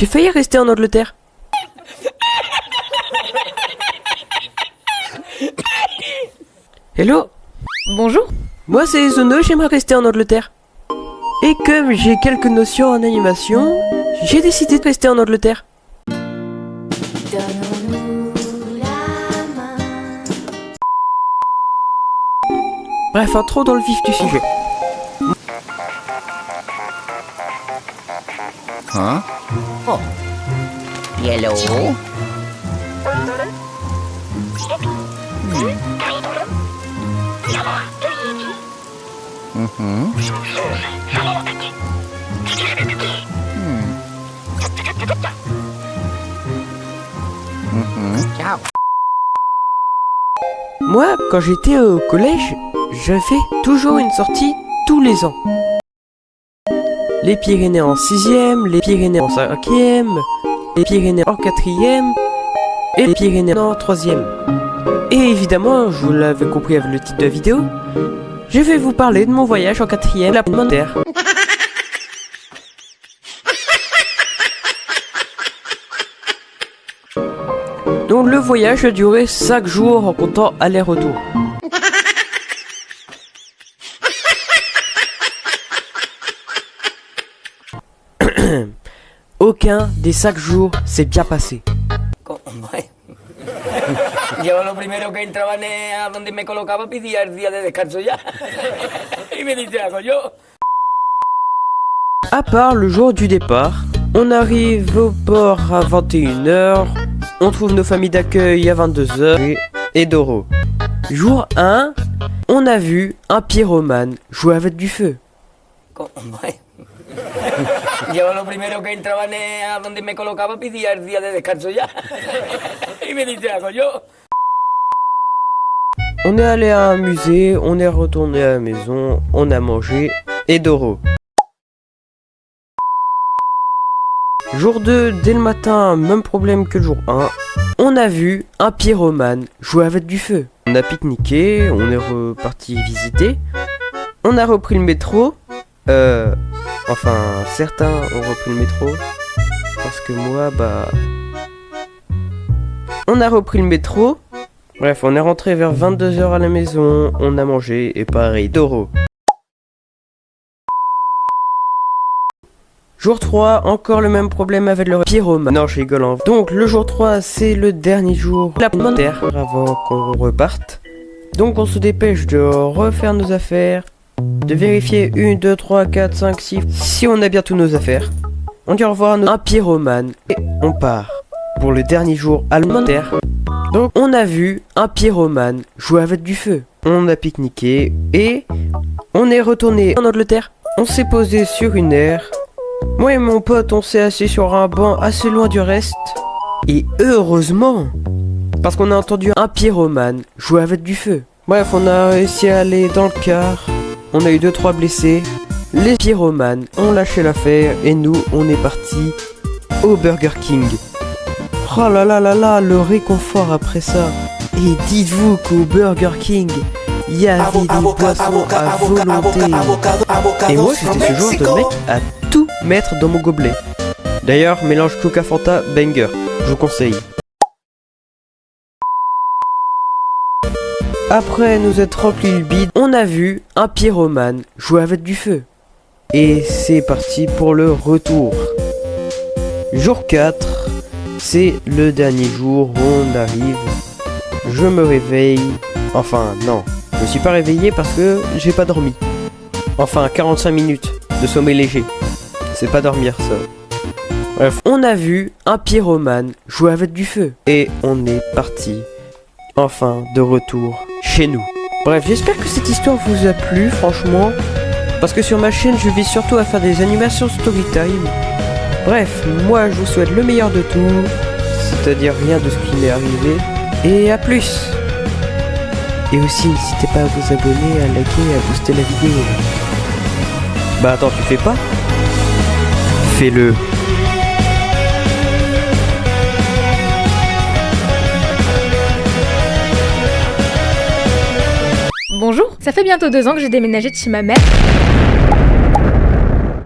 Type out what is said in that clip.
J'ai failli rester en Angleterre. Hello. Bonjour. Moi c'est Zono, j'aimerais rester en Angleterre. Et comme j'ai quelques notions en animation, j'ai décidé de rester en Angleterre. Donnons-nous la main. Bref, entrons dans le vif du sujet. Hein? Oh. Yellow. Ciao. Moi, quand j'étais au collège, je fais toujours une sortie tous les ans. Les Pyrénées en 6e, les Pyrénées en 5e, les Pyrénées en 4e et les Pyrénées en 3e. Et évidemment, je vous l'avez compris avec le titre de la vidéo, je vais vous parler de mon voyage en 4e la Terre. Donc le voyage a duré 5 jours en comptant aller-retour. Aucun des 5 jours s'est bien passé. Yo lo primero que entraba a donde me colocaba pedía el día de descanso ya. Y me dice algo yo. À part le jour du départ, on arrive au port à 21h, on trouve nos familles d'accueil à 22h et Doro. Jour 1, on a vu un pyromane jouer avec du feu. Yo lo primero que entraba a donde me colocaba pedía el día de descanso ya. Y me dice algo yo. On est allé à un musée, on est retourné à la maison, on a mangé et Doro. Jour 2, dès le matin, même problème que le jour 1. On a vu un pyromane jouer avec du feu. On a pique-niqué, on est reparti visiter. On a repris le métro. Enfin, certains ont repris le métro. Parce que moi, on a repris le métro. Bref, on est rentré vers 22h à la maison. On a mangé et pareil, Doro. Jour 3, encore le même problème avec le pyromane. Non, je rigole. Donc, le jour 3, c'est le dernier jour de la Terre avant qu'on reparte. Donc, on se dépêche de refaire nos affaires, de vérifier 1, 2, 3, 4, 5, 6, si on a bien tous nos affaires. On dit au revoir à un pyromane et on part pour le dernier jour à la Terre. Donc, on a vu un pyromane jouer avec du feu. On a pique-niqué et on est retourné en Angleterre. On s'est posé sur une aire. Moi et mon pote, on s'est assis sur un banc assez loin du reste. Et heureusement, parce qu'on a entendu un pyromane jouer avec du feu. Bref, on a réussi à aller dans le car. On a eu 2-3 blessés. Les pyromanes ont lâché l'affaire et nous, on est partis au Burger King. Oh là là là là, le réconfort après ça. Et dites-vous qu'au Burger King, il y avait des boissons à volonté. Et moi, j'étais ce genre de mec à tout mettre dans mon gobelet. D'ailleurs, mélange Coca Fanta banger, je vous conseille. Après nous être remplis le bide, on a vu un pyromane jouer avec du feu. Et c'est parti pour le retour. Jour 4, c'est le dernier jour où on arrive. Je me réveille. Enfin, non, je me suis pas réveillé parce que j'ai pas dormi. Enfin, 45 minutes de sommeil léger. C'est pas dormir ça. Bref, on a vu un pyromane jouer avec du feu. Et on est parti. Enfin, de retour chez nous. Bref, j'espère que cette histoire vous a plu, franchement. Parce que sur ma chaîne, je vise surtout à faire des animations storytime. Bref, moi, je vous souhaite le meilleur de tout. C'est-à-dire rien de ce qui m'est arrivé. Et à plus. Et aussi, n'hésitez pas à vous abonner, à liker et à booster la vidéo. Bah attends, tu fais pas? Fais-le. Bonjour, ça fait bientôt 2 ans que j'ai déménagé de chez ma mère.